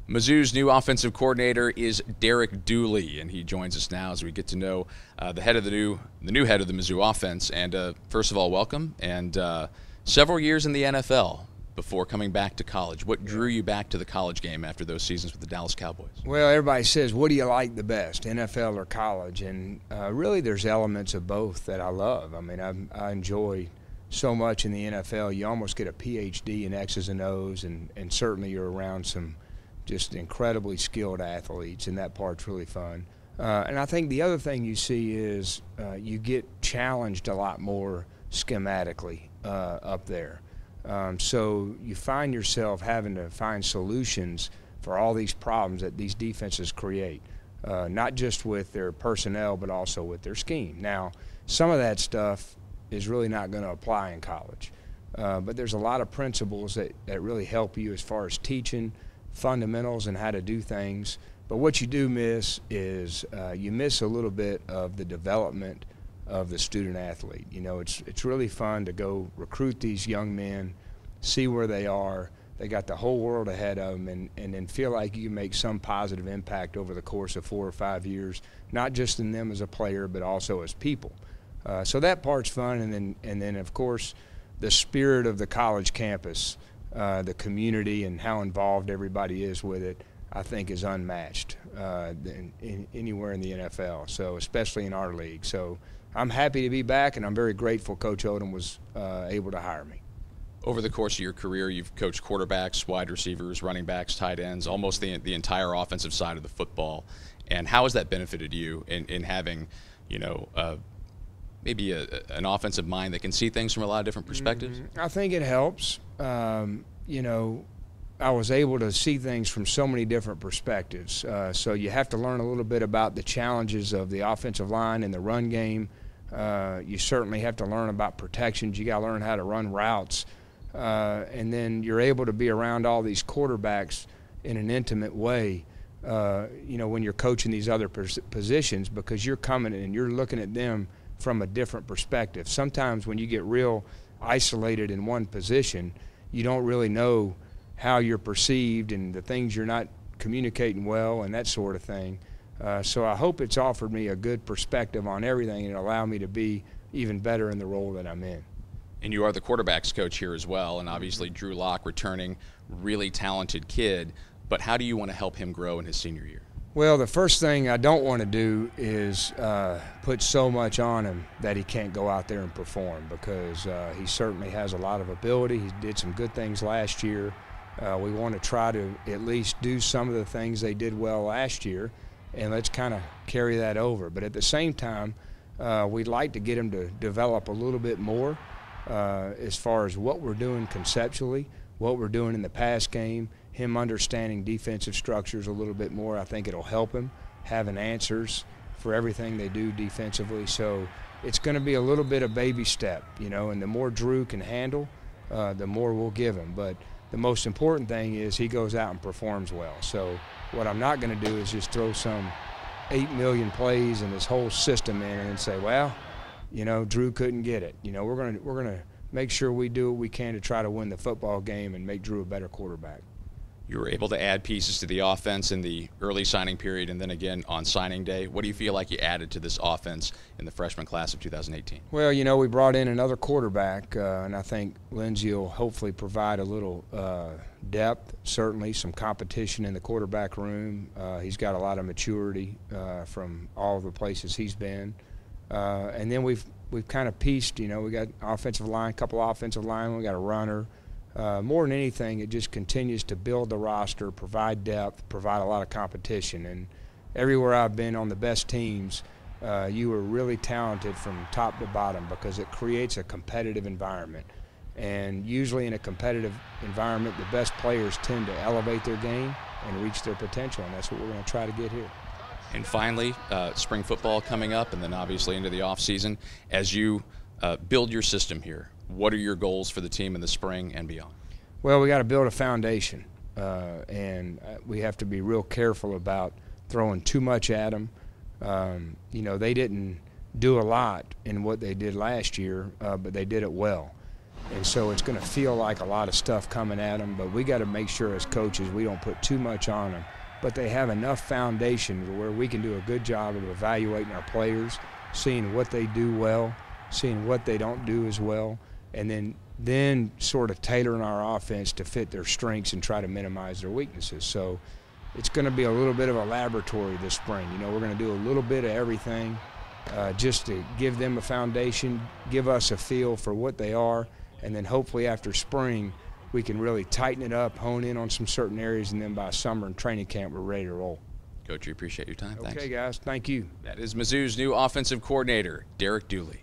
Mizzou's new offensive coordinator is Derek Dooley, and he joins us now as we get to know the new head of the Mizzou offense. And first of all, welcome. And several years in the NFL before coming back to college. What drew you back to the college game after those seasons with the Dallas Cowboys? Well, everybody says, what do you like the best, NFL or college? And really there's elements of both that I love. I mean, I enjoy so much in the NFL. You almost get a PhD in X's and O's, and certainly you're around some just incredibly skilled athletes, and that part's really fun. And I think the other thing you see is you get challenged a lot more schematically up there. So you find yourself having to find solutions for all these problems that these defenses create, not just with their personnel but also with their scheme. Now, some of that stuff is really not going to apply in college, but there's a lot of principles that really help you as far as teaching fundamentals and how to do things. But what you do miss is you miss a little bit of the development of the student athlete. You know, it's really fun to go recruit these young men, see where they are. They got the whole world ahead of them, and then feel like you can make some positive impact over the course of 4 or 5 years, not just in them as a player but also as people. So that part's fun, and then of course the spirit of the college campus, the community and how involved everybody is with it, I think is unmatched anywhere in the NFL, so especially in our league. So I'm happy to be back, and I'm very grateful Coach Odom was able to hire me. Over the course of your career, you've coached quarterbacks, wide receivers, running backs, tight ends, almost the entire offensive side of the football. And how has that benefited you in having, maybe an offensive mind that can see things from a lot of different perspectives? I think it helps. I was able to see things from so many different perspectives. So you have to learn a little bit about the challenges of the offensive line and the run game. You certainly have to learn about protections. You got to learn how to run routes. And then you're able to be around all these quarterbacks in an intimate way, when you're coaching these other positions, because you're coming in and you're looking at them from a different perspective. Sometimes when you get real isolated in one position, you don't really know how you're perceived and the things you're not communicating well and that sort of thing. So I hope it's offered me a good perspective on everything and allow me to be even better in the role that I'm in. And you are the quarterbacks coach here as well, and obviously Drew Lock, returning, really talented kid. But how do you want to help him grow in his senior year? Well, the first thing I don't want to do is put so much on him that he can't go out there and perform, because he certainly has a lot of ability. He did some good things last year. We want to try to at least do some of the things they did well last year, and let's kind of carry that over. But at the same time, we'd like to get him to develop a little bit more as far as what we're doing conceptually, what we're doing in the pass game, him understanding defensive structures a little bit more. I think it'll help him having answers for everything they do defensively. So it's going to be a little bit of baby step, and the more Drew can handle, the more we'll give him. But the most important thing is he goes out and performs well. So what I'm not going to do is just throw some 8 million plays and this whole system in and say, well, Drew couldn't get it. We're going to make sure we do what we can to try to win the football game and make Drew a better quarterback. You were able to add pieces to the offense in the early signing period and then again on signing day. What do you feel like you added to this offense in the freshman class of 2018? Well, we brought in another quarterback, and I think Lindsey will hopefully provide a little depth, certainly some competition in the quarterback room. He's got a lot of maturity from all of the places he's been. And then we've kind of pieced, we got offensive line, couple offensive linemen, we got a runner. More than anything, it just continues to build the roster, provide depth, provide a lot of competition. And everywhere I've been on the best teams, you are really talented from top to bottom, because it creates a competitive environment. And usually in a competitive environment, the best players tend to elevate their game and reach their potential, and that's what we're going to try to get here. And finally, spring football coming up, and then obviously into the offseason. As you build your system here, what are your goals for the team in the spring and beyond? Well, we got to build a foundation, and we have to be real careful about throwing too much at them. They didn't do a lot in what they did last year, but they did it well. And so it's going to feel like a lot of stuff coming at them, but we got to make sure as coaches we don't put too much on them. But they have enough foundation to where we can do a good job of evaluating our players, seeing what they do well, seeing what they don't do as well, and then sort of tailoring our offense to fit their strengths and try to minimize their weaknesses. So it's going to be a little bit of a laboratory this spring. You know, we're going to do a little bit of everything just to give them a foundation, give us a feel for what they are, and then hopefully after spring we can really tighten it up, hone in on some certain areas, and then by summer and training camp we're ready to roll. Coach, we appreciate your time. Thanks. Okay, guys. Thank you. That is Mizzou's new offensive coordinator, Derek Dooley.